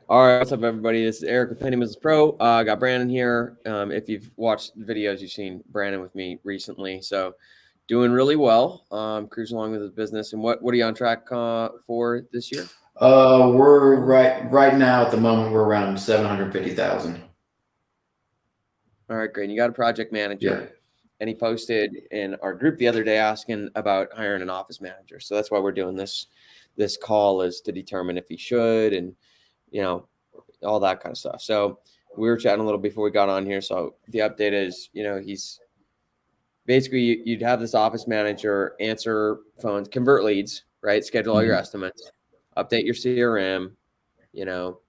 All right, what's up, everybody? This is Eric with Penny Mrs. Pro. I got Brandon here. If you've watched the videos, you've seen Brandon with me recently. So, doing really well. Cruising along with his business. And what are you on track for this year? We're right now at the moment we're around 750,000. All right, great. And you got a project Yeah. manager, and he posted in our group the other day asking about hiring an office manager. So that's why we're doing this call, is to determine if he should, and you know all that kind of stuff. So we were chatting a little before we got on here. So the update is, he's basically, you'd have this office manager answer phones, convert leads, right? Schedule all your Mhm. estimates, update your CRM,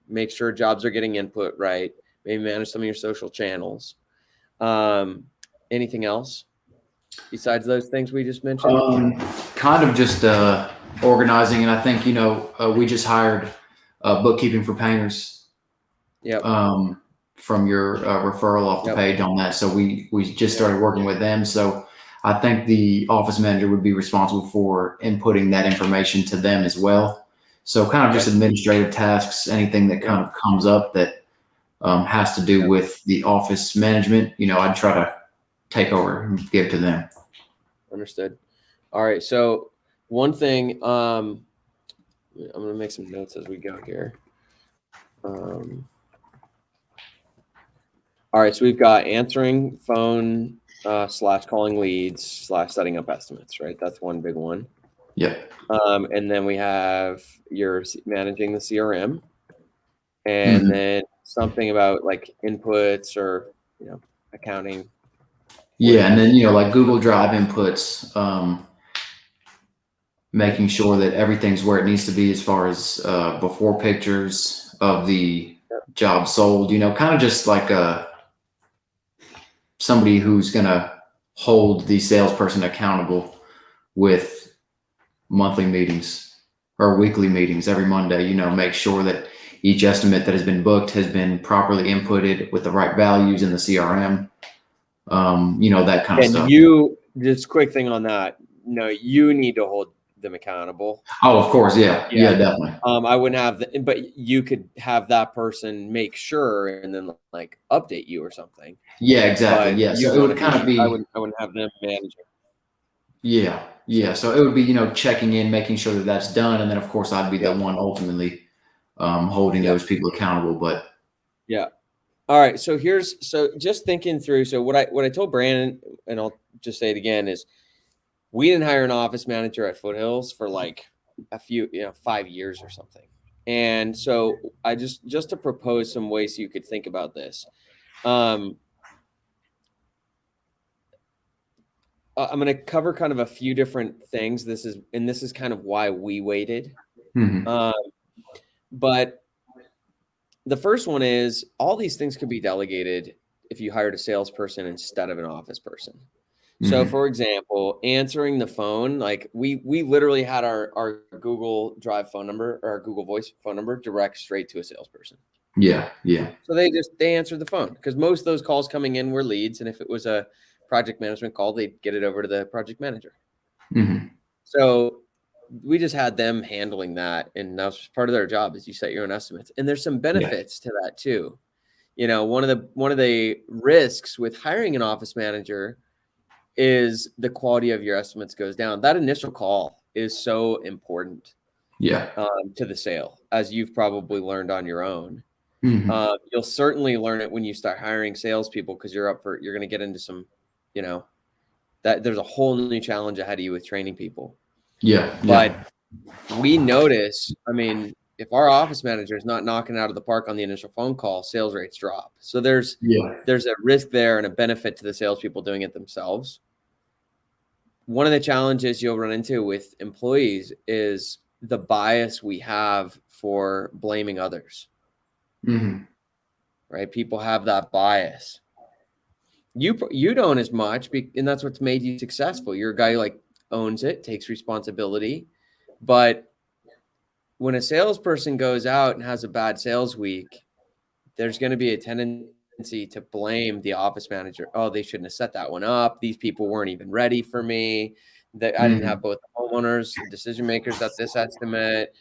make sure jobs are getting input right, maybe manage some of your social channels. Um, Anything else besides those things we just mentioned? Kind of just organizing, and I think we just hired bookkeeping for painters Yep. from your referral off the Yep. page on that. So we just Yep. started working with them. So I think the office manager would be responsible for inputting that information to them as well. So kind of just Okay. administrative tasks, anything that Yep. kind of comes up that has to do Yep. with the office management, I'd try to take over and give to them. Understood. All right. So one thing, I'm gonna make some notes as we go here. Um, all right, so we've got answering phone slash calling leads slash setting up estimates, right? That's one big one. Yep. And then we have your managing the CRM, and Hmm. then something about like inputs or accounting Yeah, and then with. like Google Drive inputs, making sure that everything's where it needs to be as far as before pictures of the job sold. Kind of just like somebody who's gonna hold the salesperson accountable with monthly meetings or weekly meetings every Monday. Make sure that each estimate that has been booked has been properly inputted with the right values in the CRM. That kind of And stuff. you, just quick thing on that. No, you need to hold them accountable. Oh, of course, yeah, Yeah. yeah, definitely. I wouldn't have, but you could have that person make sure and then like update you or something. Yeah, exactly. But Yeah, you'd so it want to would be. kind of be I wouldn't have them managing. yeah, yeah. So So it would be checking in, making sure that that's done, and then of course I'd be the yeah, one ultimately holding yeah, those people accountable. But yeah. All right. So just thinking through. So what I told Brandon, and I'll just say it again, is we didn't hire an office manager at Foothills for like a few 5 years or something. And so I just to propose some ways you could think about this. Um, I'm going to cover kind of a few different things. This is kind of why we waited. mhm. Um, but the first one is all these things could be delegated if you hired a salesperson instead of an office person. So, Mhm. for example, answering the phone, like we literally had our Google Drive phone number or our Google Voice phone number direct straight to a salesperson. Yeah, yeah, So they answered the phone because most of those calls coming in were leads, and if it was a project management call, they'd get it over to the project manager. mhm. So we just had them handling that, and that's part of their job is you set your own estimates. And there's some Yeah, benefits to that too. One of the risks with hiring an office manager is the quality of your estimates goes down. That initial call is so important yeah. to the sale, as you've probably learned on your own. Mhm. You'll certainly learn it when you start hiring salespeople because you're going to get into some, you know, that there's a whole new challenge ahead of you with training people. Yeah, But yeah, we notice, I mean, if our office manager is not knocking out of the park on the initial phone call, sales rates drop. So yeah, there's a risk there and a benefit to the salespeople doing it themselves. One of the challenges you'll run into with employees is the bias we have for blaming others, mhm. right? People have that bias. You don't as much, and that's what's made you successful. You're a guy who like owns it, takes responsibility. But when a salesperson goes out and has a bad sales week, there's going to be a tendency to blame the office manager. Oh, they shouldn't have set that one up. These people weren't even ready for me. That I didn't have Mhm. both the homeowners, the decision makers at this estimate.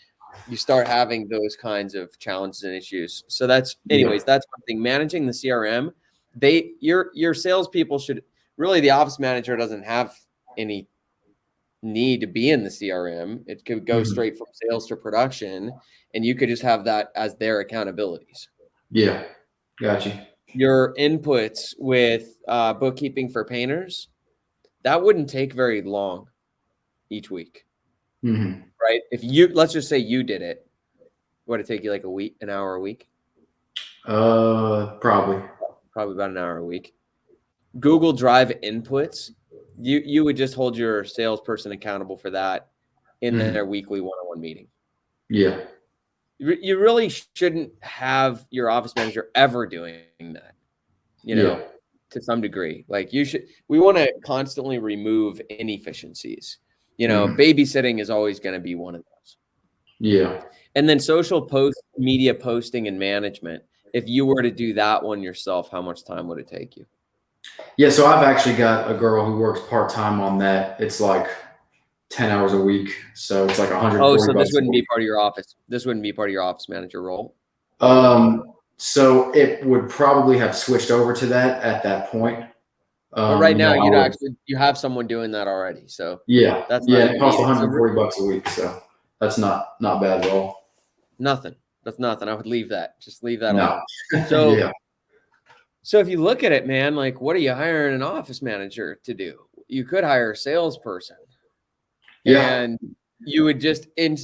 you start having those kinds of challenges and issues. So that's, Yeah. anyways, that's one thing. Managing the CRM, your salespeople should really, the office manager doesn't have any need to be in the CRM. It could go Mhm. straight from sales to production, and you could just have that as their accountabilities. Yeah. Gotcha. Your inputs with bookkeeping for painters, that wouldn't take very long each week, Hmm. right? If you, let's just say you did it, would it take you like a week, an hour a week? Probably. Probably about an hour a week. Google Drive inputs, you would just hold your salesperson accountable for that in Hmm. their weekly one-on-one meeting. Yeah. You really shouldn't have your office manager ever doing that, Yeah. to some degree. Like we want to constantly remove inefficiencies. Hmm. Babysitting is always going to be one of those. Yeah. And then media posting and management. If you were to do that one yourself, how much time would it take you? Yeah. So I've actually got a girl who works part time on that. It's like 10 hours a week. So it's like Oh, 140 so this bucks a wouldn't be week. part of your office. This wouldn't be part of your office manager role. What would it be? So it would probably have switched over to that at that point. But right now, I would, you have someone doing that already. So yeah, that's not yeah, it even costs needed. So 140 bucks a week. So that's not bad at all. nothing. That's nothing. I would leave that. Just leave that No. alone. So, Yeah. so if you look at it, man, like what are you hiring an office manager to do? You could hire a salesperson, Yeah. and you would just, and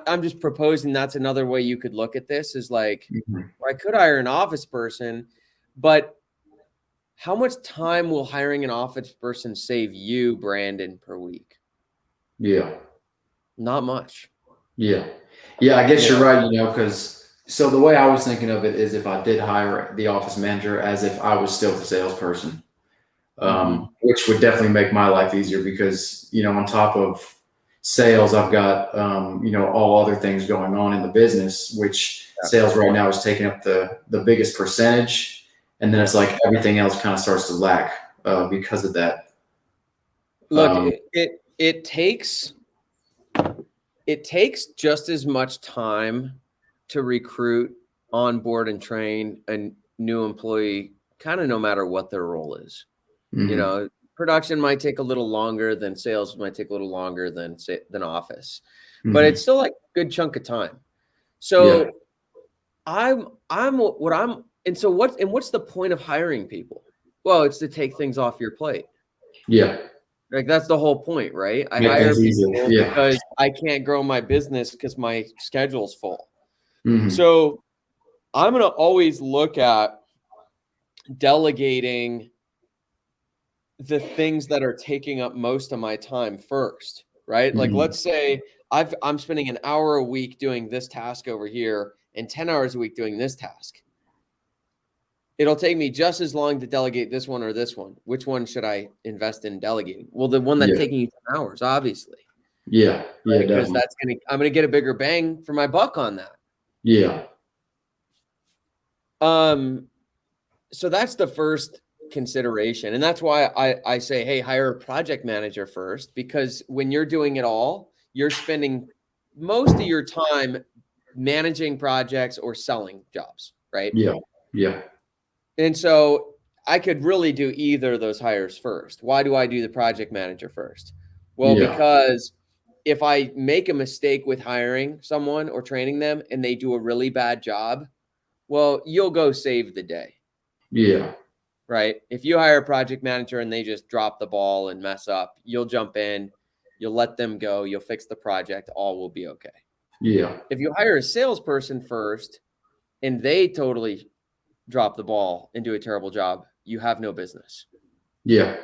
I'm just proposing that's another way you could look at this is like, Mhm. well, I could hire an office person, but how much time will hiring an office person save you, Brandon, per week? Yeah. Not much. Yeah. Yeah. I guess You you're know? right, because so the way I was thinking of it is if I did hire the office manager as if I was still the salesperson, Mm-hmm. which would definitely make my life easier because, on top of sales, I've got, all other things going on in the business, which Yeah. sales right now is taking up the biggest percentage. And then it's like everything else kind of starts to lack because of that. Look, it takes just as much time to recruit, onboard, and train a new employee, kind of no matter what their role is. Mhm. Production might take a little longer than sales, might take a little longer than office, but Mhm. it's still like a good chunk of time. Yeah. So what's the point of hiring people? Well, it's to take things off your plate. Yeah. Like that's the whole point, right? I Make hire things easier. people Yeah. because I can't grow my business because my schedule's full. Mhm. So I'm going to always look at delegating the things that are taking up most of my time first, right? Like Mhm. let's say I'm spending an hour a week doing this task over here and 10 hours a week doing this task. It'll take me just as long to delegate this one or this one. Which one should I invest in delegating? Well, the one that's Yeah. taking you 10 hours, obviously. Yeah. Yeah. Right? Because Definitely. I'm gonna get a bigger bang for my buck on that. Yeah. So that's the first consideration, and that's why I say, hey, hire a project manager first, because when you're doing it all, you're spending most of your time managing projects or selling jobs, right? Yeah. Yeah. And so I could really do either of those hires first. Why do I do the project manager first? Well, Yeah. because if I make a mistake with hiring someone or training them and they do a really bad job, well, you'll go save the day, Yeah. right? If you hire a project manager and they just drop the ball and mess up, you'll jump in, you'll let them go, you'll fix the project, all will be okay. Yeah. If you hire a salesperson first and they totally drop the ball and do a terrible job, you have no business. Yeah.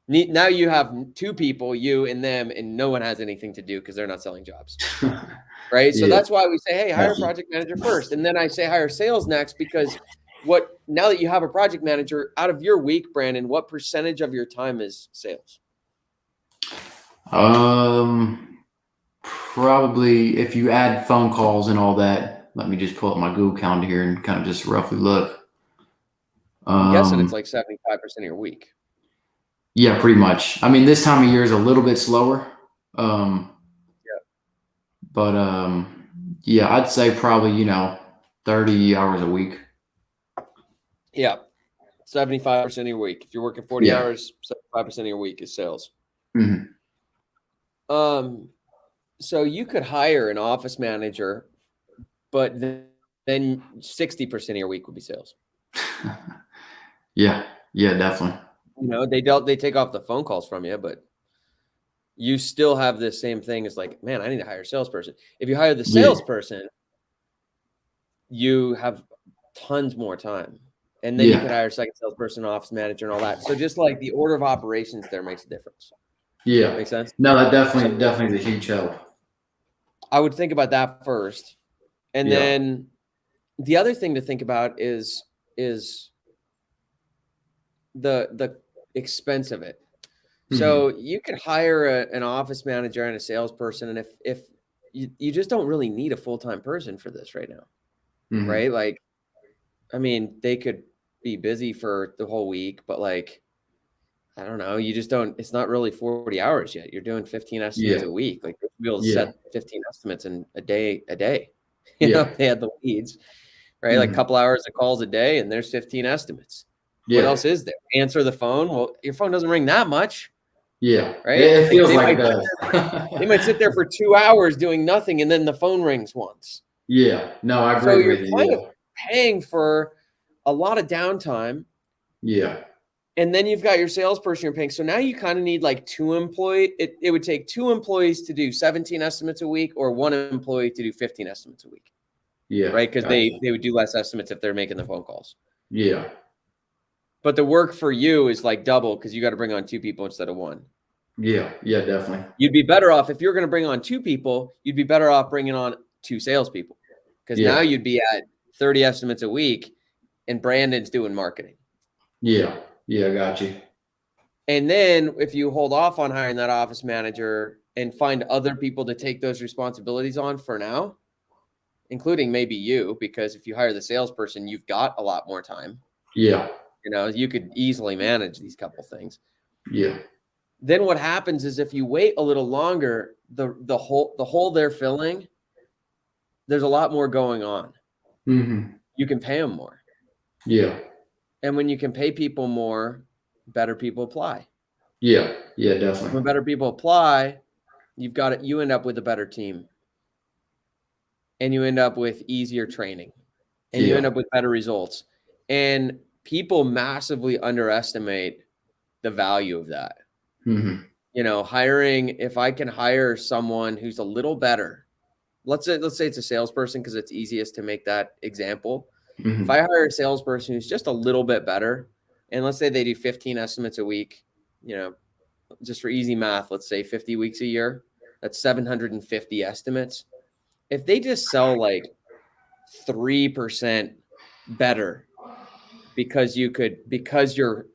Now you have two people, you and them, and no one has anything to do because they're not selling jobs. Right. So Yeah. that's why we say, hey, hire a Gotcha. project manager first. And then I say hire sales next, because now that you have a project manager, out of your week, Brandon, what percentage of your time is sales? Probably if you add phone calls and all that, let me just pull up my Google Calendar here and kind of just roughly look. I'm guessing it's Um, like 75% of your week. yeah, pretty much. I mean, this time of year is a little bit slower. Um, Yeah. but Yeah, I'd say probably, 30 hours a week. Yeah. 75% of your week. If you're working 40 Yeah. hours, 75% of your week is sales. Hmm. So you could hire an office manager, but then 60% of your week would be sales. Yeah. Yeah, definitely. They take off the phone calls from you, but you still have this same thing as like, man, I need to hire a salesperson. If you hire the Yeah. salesperson, you have tons more time. And then you could Yeah. hire a second salesperson, office manager, and all that. So just like the order of operations there makes a difference. Yeah. Make sense? No, that So definitely is a huge help. I would think about that first. And Yeah. then the other thing to think about is the expense of it. Hmm. So you could hire an office manager and a salesperson, and if you just don't really need a full-time person for this right now, Hmm. right? Like, I mean, they could be busy for the whole week, but like, I don't know, you just don't. It's not really 40 hours yet. You're doing 15 estimates Yeah. a week. Like, you'll be able to Yeah. set 15 estimates in a day. Yeah. If they had the leads, right? Like a Hmm. couple hours of calls a day, and there's 15 estimates. What Yeah. else is there? Answer the phone. Well, your phone doesn't ring that much, Yeah. right? It feels They like might it they does. might sit there for 2 hours doing nothing, and then the phone rings once. Yeah. No, I So agree you're with kind of you. paying for a lot of downtime, Yeah. and then you've got your salesperson you're paying. So now you kind of need like two employees. It would take two employees to do 17 estimates a week, or one employee to do 15 estimates a week, Yeah. right? Because Gotcha. they would do less estimates if they're making the phone calls. Yeah. But the work for you is like double because you got to bring on two people instead of one. Yeah. Yeah. Definitely. You'd be better off if you're going to bring on two people, you'd be better off bringing on two salespeople because now Yeah. you'd be at 30 estimates a week and Brandon's doing marketing. Yeah. Yeah. Got you. And then if you hold off on hiring that office manager and find other people to take those responsibilities on for now, including maybe you, because if you hire the salesperson, you've got a lot more time. Yeah. You could easily manage these couple things. Yeah. Then what happens is if you wait a little longer, the hole they're filling, there's a lot more going on. Hmm. You can pay them more. Yeah. And when you can pay people more, better people apply. Yeah. Yeah. When Definitely. better people apply, you end up with a better team. And you end up with easier training. And you end Yeah. up with better results. And people massively underestimate the value of that. Hmm. Hiring, if I can hire someone who's a little better, let's say it's a salesperson because it's easiest to make that example. If Hmm. I hire a salesperson who's just a little bit better, and let's say they do 15 estimates a week, just for easy math, let's say 50 weeks a year, that's 750 estimates. If they just sell like 3% better because you're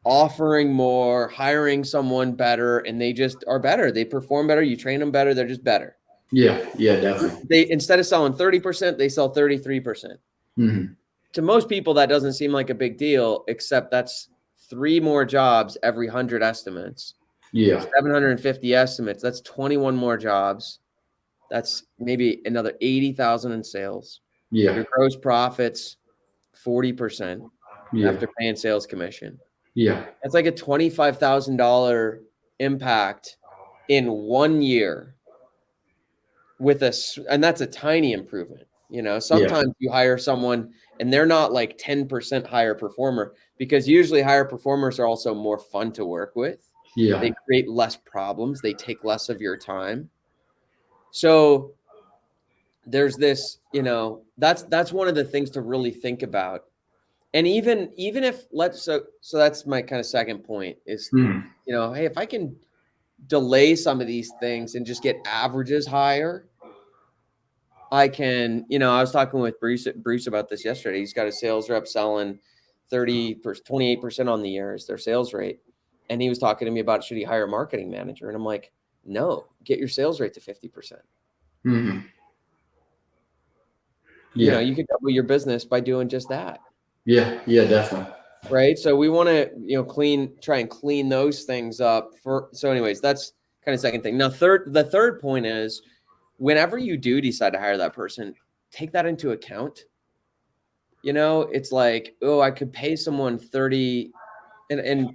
offering more, hiring someone better, and they just are better, they perform better, you train them better, they're just better. Yeah. Yeah. Definitely. They, instead of selling 30%, they sell 33%. Hmm. To most people, that doesn't seem like a big deal, except that's 3 more jobs every 100 estimates. Yeah. 750 estimates, that's 21 more jobs. That's maybe another 80,000 in sales. Yeah. Your gross profits 40% Yeah. after paying sales commission. Yeah. That's like a $25,000 impact in 1 year and that's a tiny improvement. Yeah. Sometimes you hire someone and they're not like 10% higher performer because usually higher performers are also more fun to work with. Yeah. They create less problems. They take less of your time. So there's this, that's one of the things to really think about. And even if so that's my kind of second point is, Hmm. hey, if I can delay some of these things and just get averages higher, I can, I was talking with Bruce about this yesterday. He's got a sales rep selling 28% on the year is their sales rate. And he was talking to me about, should he hire a marketing manager? And I'm like, no, get your sales rate to 50%. Hmm. Yeah. You could double your business by doing just that. Yeah. Yeah. Definitely. Right. So we want to, try and clean those things up so anyways, that's kind of second thing. Now, the third point is whenever you do decide to hire that person, take that into account. You know, it's like, oh, I could pay someone 30, and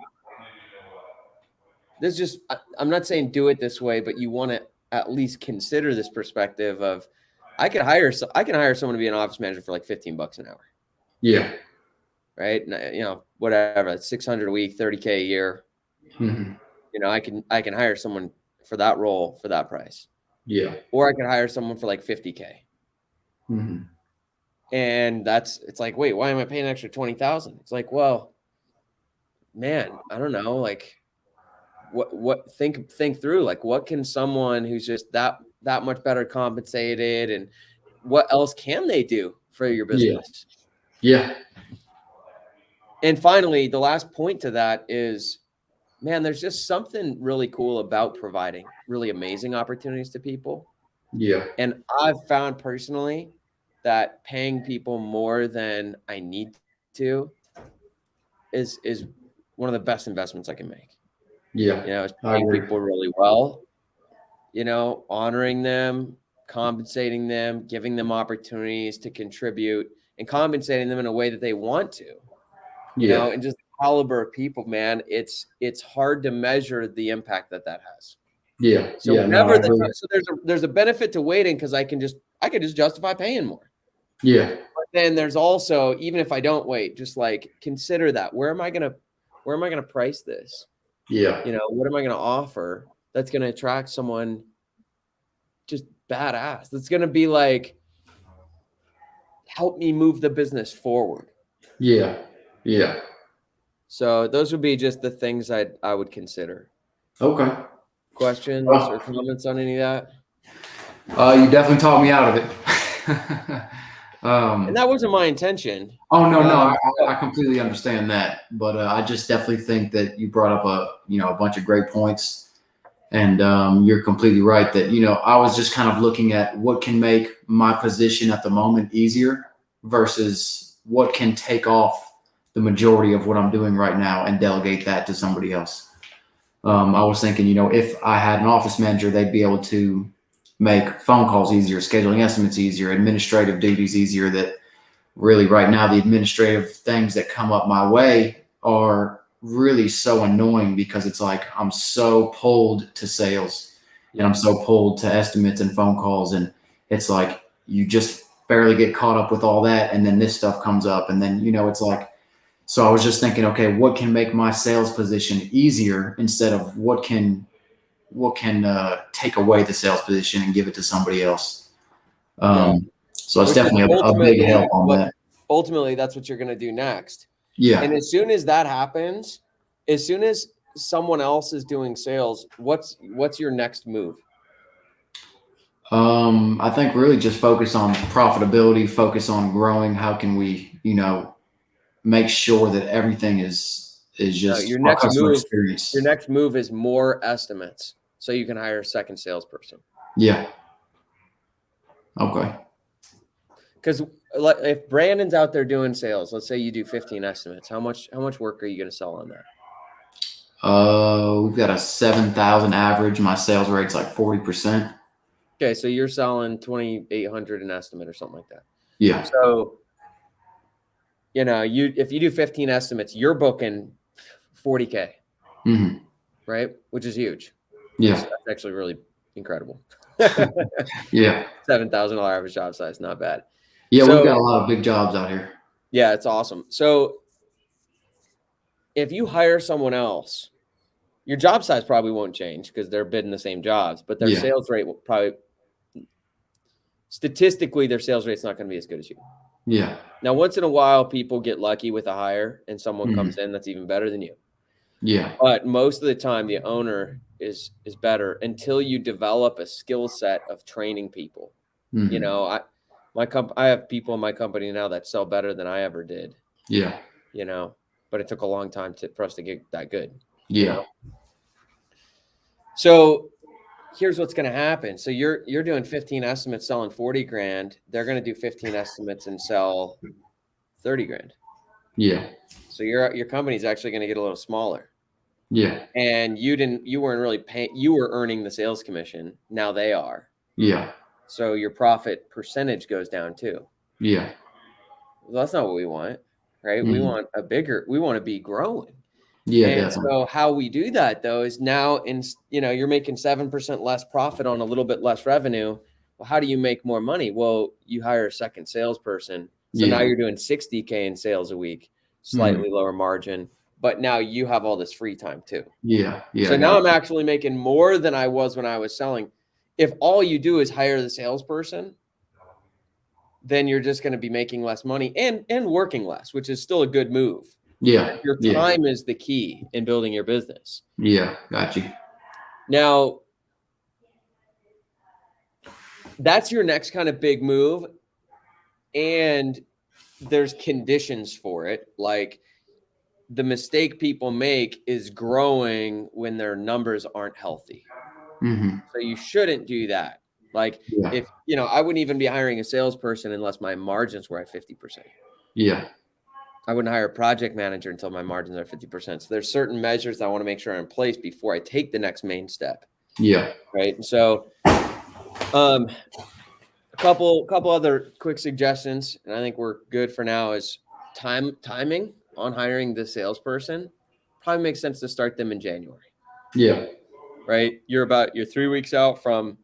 this just, I'm not saying do it this way, but you want to at least consider this perspective of, I can hire someone to be an office manager for like $15 an hour. Yeah. Right. And, you know, whatever, it's 600 a week, 30K a year. Mm-hmm. You know, I can hire someone for that role for that price. Yeah. Or I could hire someone for like 50K. Mm-hmm. And it's like, wait, why am I paying an extra 20,000? It's like, well, man, I don't know. Like, think through, like, what can someone who's just that much better compensated, and what else can they do for your Yeah. business? Yeah. And finally, the last point to that is, man, there's just something really cool about providing really amazing opportunities to people. Yeah. And I've found personally that paying people more than I need to is one of the best investments I can make. Yeah. You know, is I paying agree. people really well, you know, honoring them, compensating them, giving them opportunities to contribute, and compensating them in a way that they want to, you know, Yeah. and just the caliber of people, man, it's hard to measure the impact that has. Yeah. So Yeah. No, whenever I agree. there's a benefit to waiting, because I can just justify paying more. Yeah. But then there's also, even if I don't wait, just like consider that, where am I gonna price this? Yeah. You know, what am I gonna offer that's gonna attract someone just badass? That's gonna be like, help me move the business forward. Yeah. Yeah. So those would be just the things I would consider. Okay. Questions or Well, comments on any of that? you definitely talked me out of it. And um, that wasn't my intention. oh no, no, I But completely understand that, but I just definitely think that you brought up a bunch of great points, and you're completely right that I was just kind of looking at what can make my position at the moment easier versus what can take off the majority of what I'm doing right now and delegate that to somebody else. I was thinking, if I had an office manager, they'd be able to make phone calls easier, scheduling estimates easier, administrative duties easier. That really right now, the administrative things that come up my way are really so annoying because it's like I'm so pulled to sales and I'm yeah, so pulled to estimates and phone calls. And it's like you just barely get caught up with all that. And then this stuff comes up. And then, it's like, so I was just thinking, okay, what can make my sales position easier instead of what can take away the sales position and give it to somebody else. yeah. So it's Which is definitely a big help on that. ultimately that's what you're gonna do next. And Yeah. as soon as that happens, as soon as someone else is doing sales, what's your next move? I think really just focus on profitability, focus on growing. How can we, make sure that everything is just our customer Your experience. next move is more estimates, so you can hire a second salesperson. Yeah. Okay. Because if Brandon's out there doing sales, let's say you do 15 estimates, how much work are you going to sell on that? We've got a 7,000 average. My sales rate's like 40%. Okay, so you're selling 2,800 an estimate or something like that. Yeah. So, if you do 15 estimates, you're booking 40K, Mm-hmm. right? Which is huge. Yeah. That's actually really incredible. Yeah. $7,000 average job size, not bad. Yeah. We've got So a lot of big jobs out here. yeah, it's awesome. So if you hire someone else, your job size probably won't change because they're bidding the same jobs, but their Yeah. sales rate will probably, statistically, their sales rate's not going to be as good as you. Yeah. Now, once in a while, people get lucky with a hire and someone Mm-hmm. comes in that's even better than you. Yeah. But most of the time, the owner is better until you develop a skill set of training people. Mm-hmm. I have people in my company now that sell better than I ever did. Yeah. But it took a long time for us to get that good. Yeah. So here's what's going to happen. So you're doing 15 estimates selling 40 grand. They're going to do 15 estimates and sell 30 grand. Yeah. So your company's actually going to get a little smaller. Yeah. And you weren't really paying, you were earning the sales commission. Now they are. Yeah. So your profit percentage goes down too. Yeah. Well, that's not what we want, right? We want we want to be growing. Yeah, And definitely. so how we do that though is now you're making 7% less profit on a little bit less revenue. Well, how do you make more money? Well, you hire a second salesperson. So now Yeah. you're doing 60K in sales a week, Mhm. slightly lower margin, but now you have all this free time too. Yeah. Yeah. So I now got I'm actually making more than I was when I was selling. If all you do is hire the salesperson, then you're just going to be making less money and working less, which is still a good move. you. Yeah. Your Yeah. time is the key in building your business. Yeah. Got you. Now, that's your next kind of big move. And there's conditions for it. Like the mistake people make is growing when their numbers aren't healthy. Mm-hmm. So you shouldn't do that. Like Yeah. if, I wouldn't even be hiring a salesperson unless my margins were at 50%. Yeah. I wouldn't hire a project manager until my margins are 50%. So there's certain measures that I want to make sure are in place before I take the next main step. Yeah. Right. And so a couple other quick suggestions, and I think we're good for now, is timing on hiring the salesperson. Probably makes sense to start them in January. Yeah. Right. You're 3 weeks out from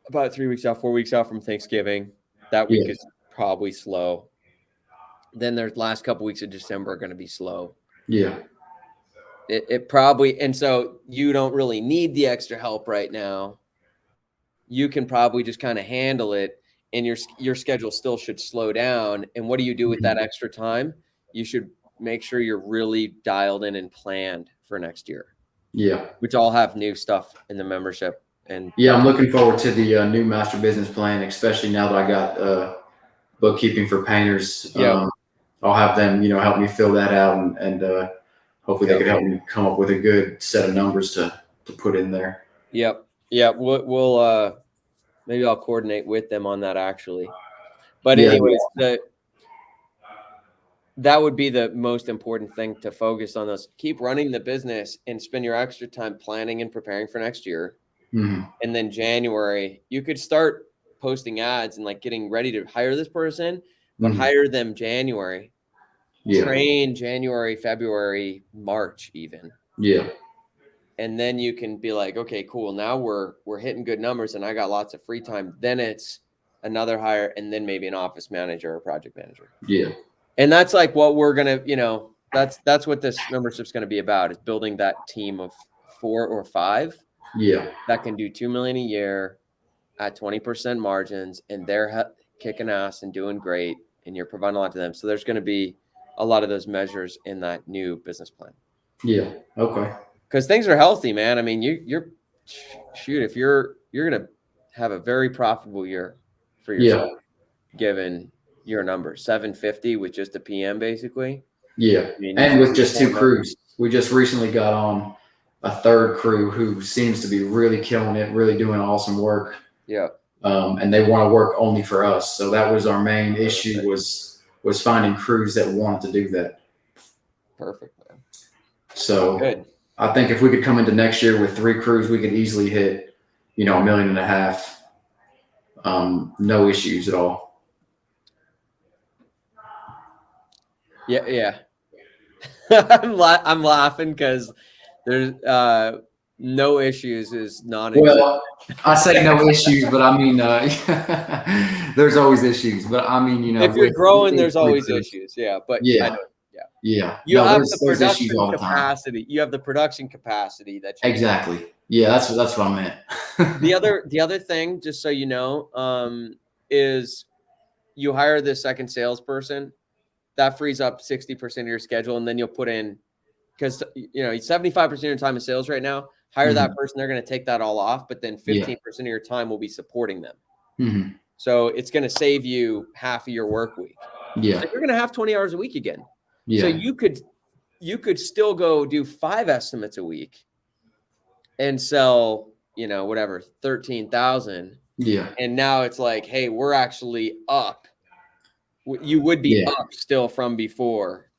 about 3 weeks out, 4 weeks out from Thanksgiving. That week Yeah. is probably slow. Then there's last couple weeks of December are going to be slow. Yeah. It probably, and so you don't really need the extra help right now. You can probably just kind of handle it, and your schedule still should slow down. And what do you do with that extra time? You should make sure you're really dialed in and planned for next year. Yeah. Which all have new stuff in the membership. And Yeah, I'm looking forward to the new master business plan, especially now that I got bookkeeping for painters. Yeah. I'll have them, help me fill that out, and hopefully they could help me come up with a good set of numbers to put in there. Yep. Yeah. We'll maybe I'll coordinate with them on that actually. But Yeah. anyways, that would be the most important thing to focus on. Those keep running the business and spend your extra time planning and preparing for next year. Mm-hmm. And then January, you could start posting ads and like getting ready to hire this person, but hire them January. Yeah. Train January, February, March even. Yeah. And then you can be like, okay, cool. Now we're hitting good numbers and I got lots of free time. Then it's another hire and then maybe an office manager or project manager. Yeah. And that's like what we're going to, that's what this membership's going to be about, is building that team of 4 or 5 that can do $2 million a year at 20% margins, and they're kicking ass and doing great, and you're providing a lot to them. So there's going to be a lot of those measures in that new business plan. Yeah. Okay. Because things are healthy, man. I mean, you're if you're going to have a very profitable year for yourself, given your number, 750 with just a PM basically. Yeah. I mean, and with just 2 crews. We just recently got on a 3rd crew who seems to be really killing it, really doing awesome work. Yeah. And they want to work only for us. So that was our main issue was finding crews that wanted to do that. Perfect, man. So good. I think if we could come into next year with 3 crews, we could easily hit, $1.5 million. No issues at all. Yeah. Yeah. I'm laughing because there's no issues is non-existent. Well, I say no issues, but I mean, there's always issues. But I mean, if you're growing, there's always issues. Yeah, but yeah, I know, yeah. You have there's the production issues all the time. capacity. You have the production capacity that you exactly. Yeah, that's what I meant. the other thing, just so you know, is you hire this second salesperson. That frees up 60% of your schedule, and then you'll put in, because 75% of your time is sales right now. Hire that person; they're going to take that all off, but then 15% of your time will be supporting them. Mm-hmm. So it's going to save you half of your work week. Yeah, so you're going to have 20 hours a week again. Yeah. So you could still go do 5 estimates a week and sell, whatever, 13,000. Yeah. And now it's like, hey, we're actually up. You would be up still from before,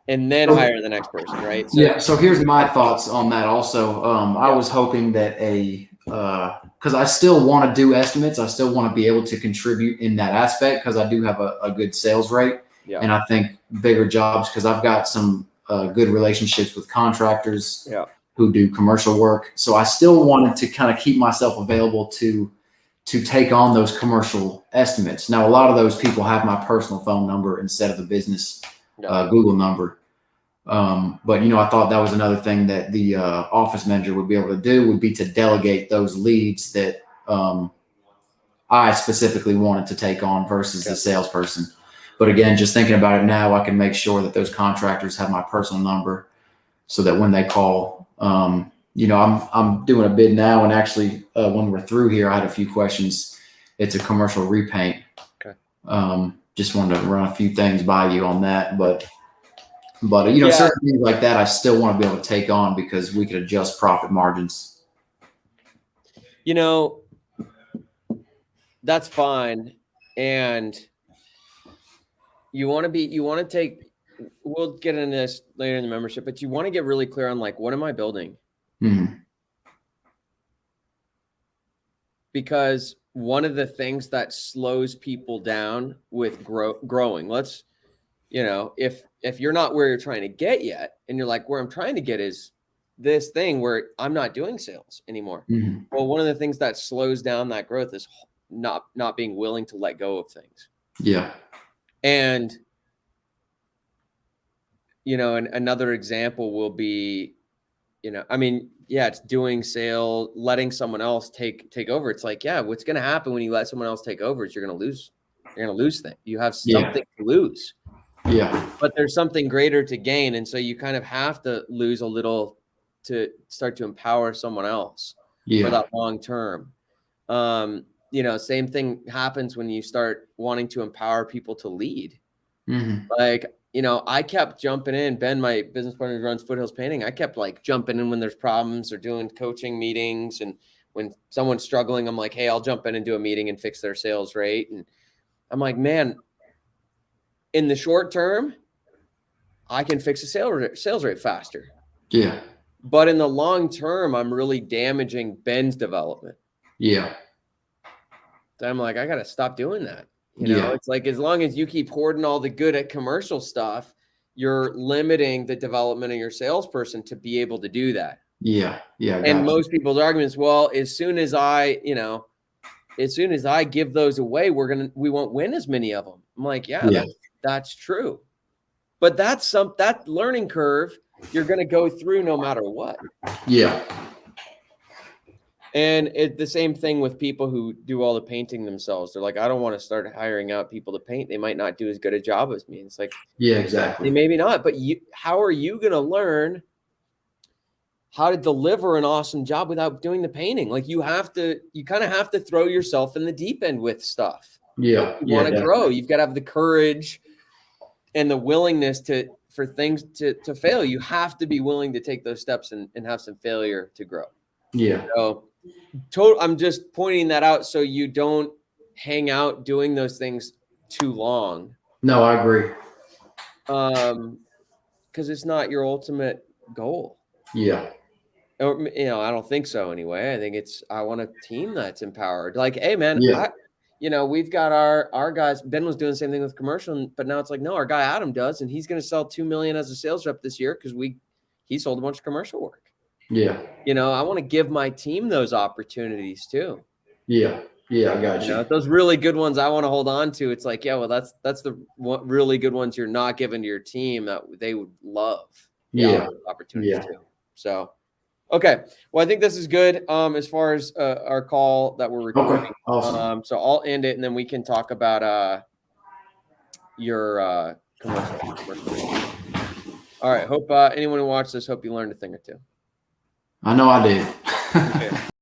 and then hire the next person, right? So here's my thoughts on that also. I was hoping that a because I still want to do estimates. I still want to be able to contribute in that aspect because I do have a good sales rate. Yeah. And I think bigger jobs, because I've got some good relationships with contractors who do commercial work. So I still wanted to kind of keep myself available to take on those commercial estimates. Now, a lot of those people have my personal phone number instead of the business Google number. But I thought that was another thing that the office manager would be able to do, would be to delegate those leads that I specifically wanted to take on versus the salesperson. But again, just thinking about it now, I can make sure that those contractors have my personal number so that when they call, I'm doing a bid now, and actually when we're through here, I had a few questions. It's a commercial repaint. Okay. Just wanted to run a few things by you on that, but certain things like that, I still want to be able to take on because we could adjust profit margins. That's fine. And we'll get into this later in the membership, but you want to get really clear on like, what am I building? Mm-hmm. Because one of the things that slows people down with growing, if you're not where you're trying to get yet, and you're like, where I'm trying to get is this thing where I'm not doing sales anymore. Mm-hmm. Well, one of the things that slows down that growth is not being willing to let go of things. Yeah. And, and another example will be, it's doing sale, letting someone else take over. It's like, what's going to happen when you let someone else take over is you're going to lose things. You have something to lose. Yeah. But there's something greater to gain. And so you kind of have to lose a little to start to empower someone else for that long term. Same thing happens when you start wanting to empower people to lead. Mm-hmm. Like, I kept jumping in. Ben, my business partner who runs Foothills Painting, I kept like jumping in when there's problems or doing coaching meetings. And when someone's struggling, I'm like, hey, I'll jump in and do a meeting and fix their sales rate. And I'm like, man, in the short term, I can fix a sales rate faster. Yeah. But in the long term, I'm really damaging Ben's development. Yeah. So I'm like, I got to stop doing that. It's like, as long as you keep hoarding all the good at commercial stuff, you're limiting the development of your salesperson to be able to do that. Yeah. Yeah. And most people's arguments, well, as soon as I give those away, we won't win as many of them. I'm like, that's true. But that learning curve you're going to go through no matter what. Yeah. And the same thing with people who do all the painting themselves. They're like, I don't want to start hiring out people to paint. They might not do as good a job as me. It's like, exactly. Maybe not, but how are you going to learn how to deliver an awesome job without doing the painting? Like you kind of have to throw yourself in the deep end with stuff. Yeah. You want to grow. You've got to have the courage and the willingness for things to fail. You have to be willing to take those steps and have some failure to grow. Yeah. So I'm just pointing that out so you don't hang out doing those things too long. No, I agree. Because it's not your ultimate goal. Yeah. Or, I don't think so anyway. I think I want a team that's empowered. Like, hey man, we've got our guys. Ben was doing the same thing with commercial, but now it's like, no, our guy Adam does, and he's going to sell $2 million as a sales rep this year because he sold a bunch of commercial work. Yeah. I want to give my team those opportunities too. Yeah. Yeah. I got you. Those really good ones I want to hold on to. It's like, that's the really good ones you're not giving to your team that they would love. Opportunities too. So, okay. Well, I think this is good. As far as our call that we're recording. Okay. Awesome. So I'll end it and then we can talk about your commercial. All right. Hope anyone who watched this, hope you learned a thing or two. I know I did. Okay.